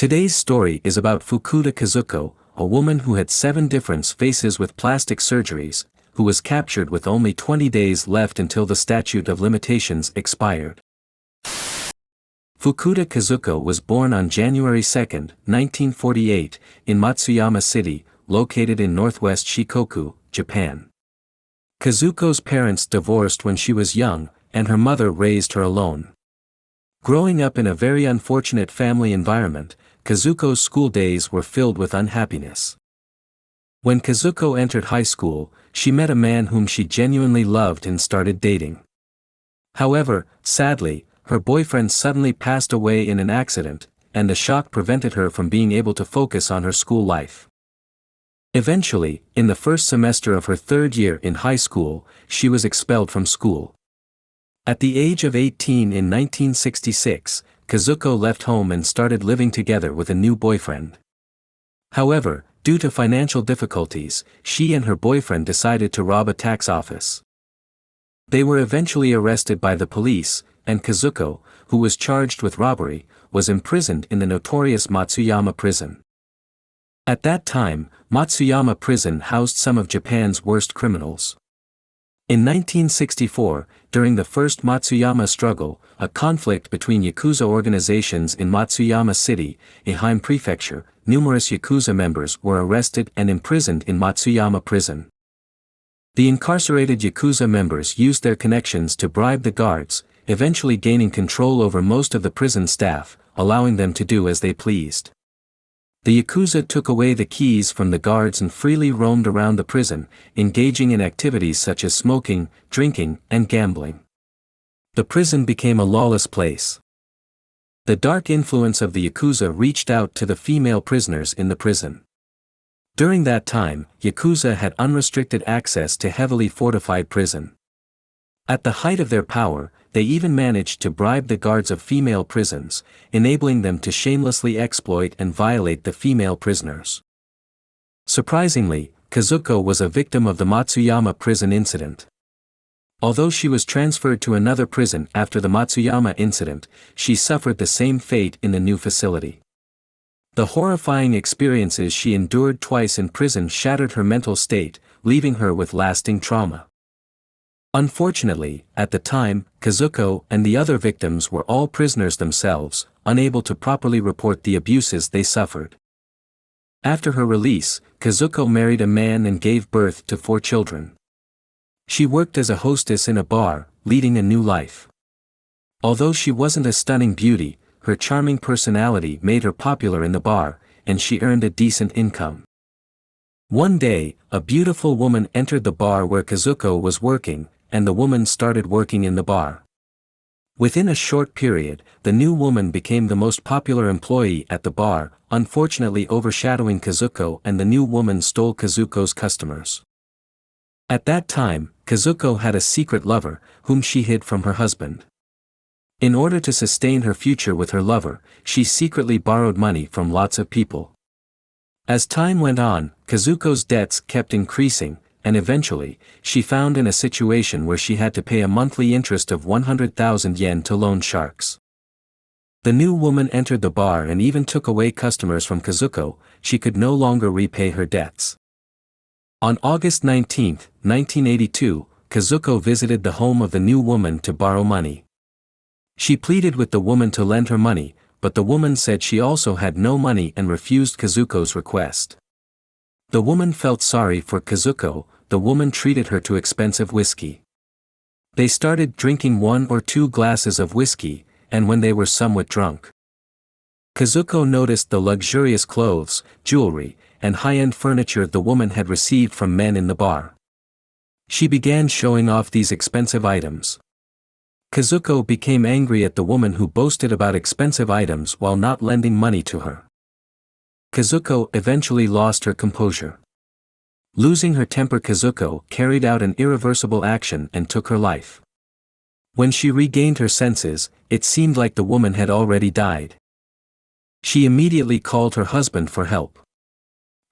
Today's story is about Fukuda Kazuko, a woman who had 7 different faces with plastic surgeries, who was captured with only 20 days left until the statute of limitations expired. Fukuda Kazuko was born on January 2, 1948, in Matsuyama City, located in northwest Shikoku, Japan. Kazuko's parents divorced when she was young, and her mother raised her alone. Growing up in a very unfortunate family environment, Kazuko's school days were filled with unhappiness. When Kazuko entered high school, she met a man whom she genuinely loved and started dating. However, sadly, her boyfriend suddenly passed away in an accident, and the shock prevented her from being able to focus on her school life. Eventually, in the first semester of her 3rd year in high school, she was expelled from school. At the age of 18 in 1966, Kazuko left home and started living together with a new boyfriend. However, due to financial difficulties, she and her boyfriend decided to rob a tax office. They were eventually arrested by the police, and Kazuko, who was charged with robbery, was imprisoned in the notorious Matsuyama prison. At that time, Matsuyama prison housed some of Japan's worst criminals. In 1964, during the first Matsuyama struggle, a conflict between Yakuza organizations in Matsuyama City, Ehime Prefecture, numerous Yakuza members were arrested and imprisoned in Matsuyama prison. The incarcerated Yakuza members used their connections to bribe the guards, eventually gaining control over most of the prison staff, allowing them to do as they pleased. The Yakuza took away the keys from the guards and freely roamed around the prison, engaging in activities such as smoking, drinking, and gambling. The prison became a lawless place. The dark influence of the Yakuza reached out to the female prisoners in the prison. During that time, Yakuza had unrestricted access to heavily fortified prison. At the height of their power, they even managed to bribe the guards of female prisons, enabling them to shamelessly exploit and violate the female prisoners. Surprisingly, Kazuko was a victim of the Matsuyama prison incident. Although she was transferred to another prison after the Matsuyama incident, she suffered the same fate in the new facility. The horrifying experiences she endured twice in prison shattered her mental state, leaving her with lasting trauma. Unfortunately, at the time, Kazuko and the other victims were all prisoners themselves, unable to properly report the abuses they suffered. After her release, Kazuko married a man and gave birth to 4 children. She worked as a hostess in a bar, leading a new life. Although she wasn't a stunning beauty, her charming personality made her popular in the bar, and she earned a decent income. One day, a beautiful woman entered the bar where Kazuko was working, and the woman started working in the bar. Within a short period, the new woman became the most popular employee at the bar, unfortunately overshadowing Kazuko, and the new woman stole Kazuko's customers. At that time, Kazuko had a secret lover, whom she hid from her husband. In order to sustain her future with her lover, she secretly borrowed money from lots of people. As time went on, Kazuko's debts kept increasing, and eventually, she found in a situation where she had to pay a monthly interest of 100,000 yen to loan sharks. The new woman entered the bar and even took away customers from Kazuko. She could no longer repay her debts. On August 19, 1982, Kazuko visited the home of the new woman to borrow money. She pleaded with the woman to lend her money, but the woman said she also had no money and refused Kazuko's request. The woman felt sorry for Kazuko. The woman treated her to expensive whiskey. They started drinking 1 or 2 glasses of whiskey, and when they were somewhat drunk, Kazuko noticed the luxurious clothes, jewelry, and high-end furniture the woman had received from men in the bar. She began showing off these expensive items. Kazuko became angry at the woman who boasted about expensive items while not lending money to her. Kazuko eventually lost her composure. Losing her temper, Kazuko carried out an irreversible action and took her life. When she regained her senses, it seemed like the woman had already died. She immediately called her husband for help.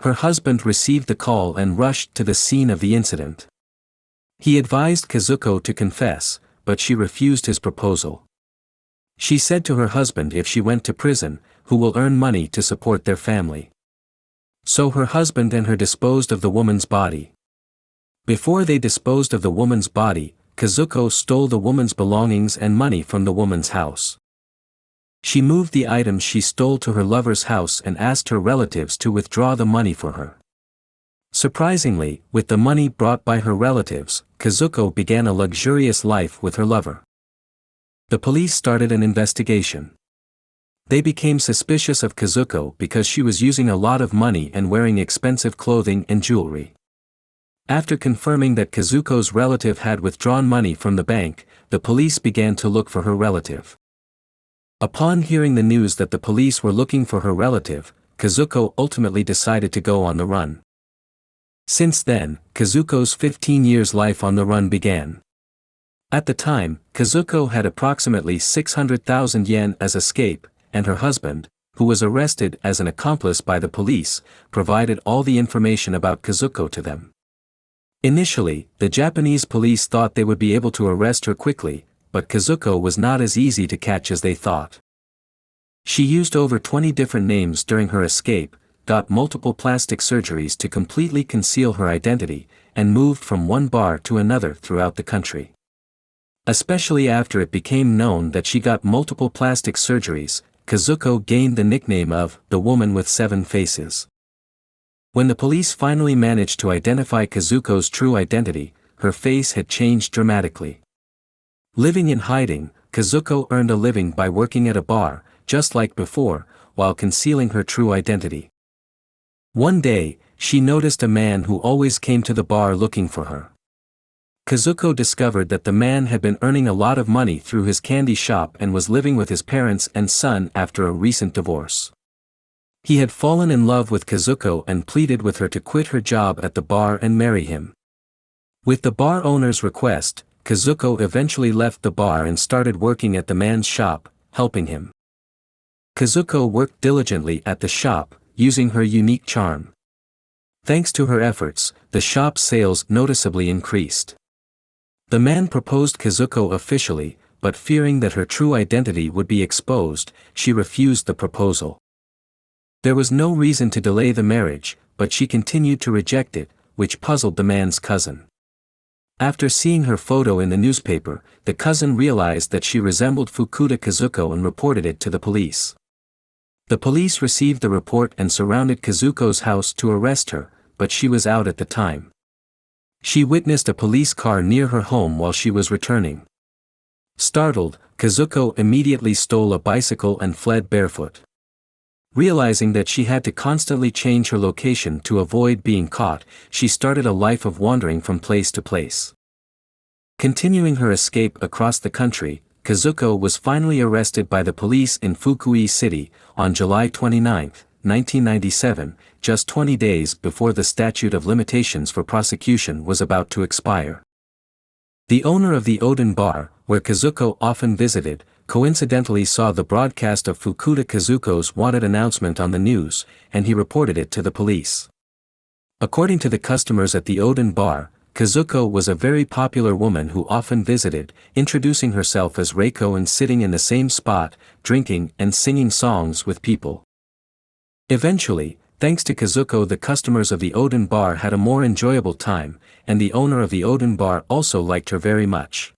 Her husband received the call and rushed to the scene of the incident. He advised Kazuko to confess, but she refused his proposal. She said to her husband if she went to prison, who will earn money to support their family. So her husband and her disposed of the woman's body. Before they disposed of the woman's body, Kazuko stole the woman's belongings and money from the woman's house. She moved the items she stole to her lover's house and asked her relatives to withdraw the money for her. Surprisingly, with the money brought by her relatives, Kazuko began a luxurious life with her lover. The police started an investigation. They became suspicious of Kazuko because she was using a lot of money and wearing expensive clothing and jewelry. After confirming that Kazuko's relative had withdrawn money from the bank, the police began to look for her relative. Upon hearing the news that the police were looking for her relative, Kazuko ultimately decided to go on the run. Since then, Kazuko's 15 years life on the run began. At the time, Kazuko had approximately 600,000 yen as escape, and her husband, who was arrested as an accomplice by the police, provided all the information about Kazuko to them. Initially, the Japanese police thought they would be able to arrest her quickly, but Kazuko was not as easy to catch as they thought. She used over 20 different names during her escape, got multiple plastic surgeries to completely conceal her identity, and moved from one bar to another throughout the country. Especially after it became known that she got multiple plastic surgeries, Kazuko gained the nickname of the Woman with Seven Faces. When the police finally managed to identify Kazuko's true identity, her face had changed dramatically. Living in hiding, Kazuko earned a living by working at a bar, just like before, while concealing her true identity. One day, she noticed a man who always came to the bar looking for her. Kazuko discovered that the man had been earning a lot of money through his candy shop and was living with his parents and son after a recent divorce. He had fallen in love with Kazuko and pleaded with her to quit her job at the bar and marry him. With the bar owner's request, Kazuko eventually left the bar and started working at the man's shop, helping him. Kazuko worked diligently at the shop, using her unique charm. Thanks to her efforts, the shop's sales noticeably increased. The man proposed Kazuko officially, but fearing that her true identity would be exposed, she refused the proposal. There was no reason to delay the marriage, but she continued to reject it, which puzzled the man's cousin. After seeing her photo in the newspaper, the cousin realized that she resembled Fukuda Kazuko and reported it to the police. The police received the report and surrounded Kazuko's house to arrest her, but she was out at the time. She witnessed a police car near her home while she was returning. Startled, Kazuko immediately stole a bicycle and fled barefoot. Realizing that she had to constantly change her location to avoid being caught, she started a life of wandering from place to place. Continuing her escape across the country, Kazuko was finally arrested by the police in Fukui City on July 29, 1997, just 20 days before the statute of limitations for prosecution was about to expire. The owner of the Odin bar, where Kazuko often visited, coincidentally saw the broadcast of Fukuda Kazuko's wanted announcement on the news, and he reported it to the police. According to the customers at the Odin bar, Kazuko was a very popular woman who often visited, introducing herself as Reiko and sitting in the same spot, drinking and singing songs with people. Eventually, thanks to Kazuko, the customers of the Odin bar had a more enjoyable time, and the owner of the Odin bar also liked her very much.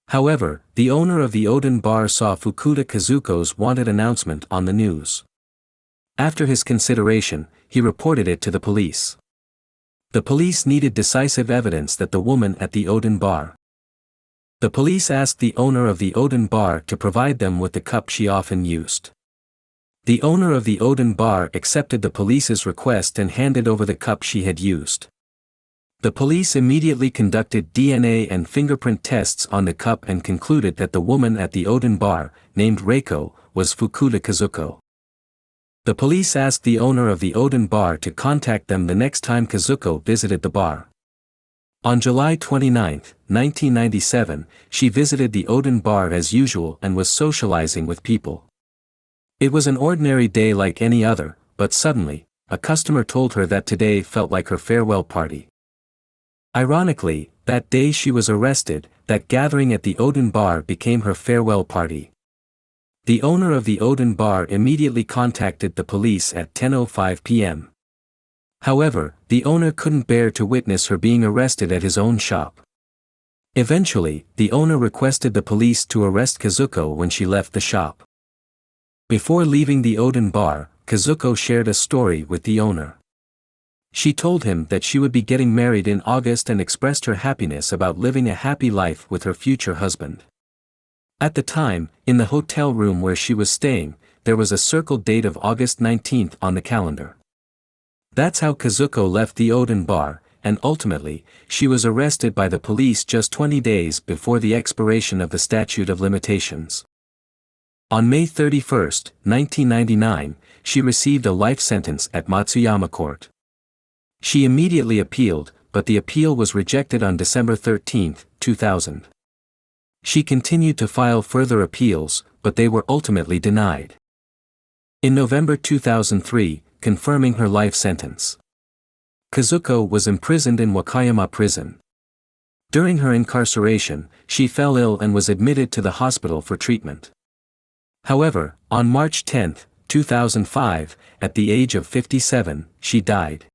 However, the owner of the Odin bar saw Fukuda Kazuko's wanted announcement on the news. After his consideration, he reported it to the police. The police needed decisive evidence that the woman at the Odin bar. The police asked the owner of the Odin bar to provide them with the cup she often used. The owner of the Odin bar accepted the police's request and handed over the cup she had used. The police immediately conducted DNA and fingerprint tests on the cup and concluded that the woman at the Odin bar, named Reiko, was Fukuda Kazuko. The police asked the owner of the Odin bar to contact them the next time Kazuko visited the bar. On July 29, 1997, she visited the Odin bar as usual and was socializing with people. It was an ordinary day like any other, but suddenly, a customer told her that today felt like her farewell party. Ironically, that day she was arrested, that gathering at the Odin bar became her farewell party. The owner of the Odin bar immediately contacted the police at 10:05 p.m. However, the owner couldn't bear to witness her being arrested at his own shop. Eventually, the owner requested the police to arrest Kazuko when she left the shop. Before leaving the Odin bar, Kazuko shared a story with the owner. She told him that she would be getting married in August and expressed her happiness about living a happy life with her future husband. At the time, in the hotel room where she was staying, there was a circled date of August 19th on the calendar. That's how Kazuko left the Odin bar, and ultimately, she was arrested by the police just 20 days before the expiration of the statute of limitations. On May 31, 1999, she received a life sentence at Matsuyama Court. She immediately appealed, but the appeal was rejected on December 13, 2000. She continued to file further appeals, but they were ultimately denied. In November 2003, confirming her life sentence, Kazuko was imprisoned in Wakayama prison. During her incarceration, she fell ill and was admitted to the hospital for treatment. However, on March 10, 2005, at the age of 57, she died.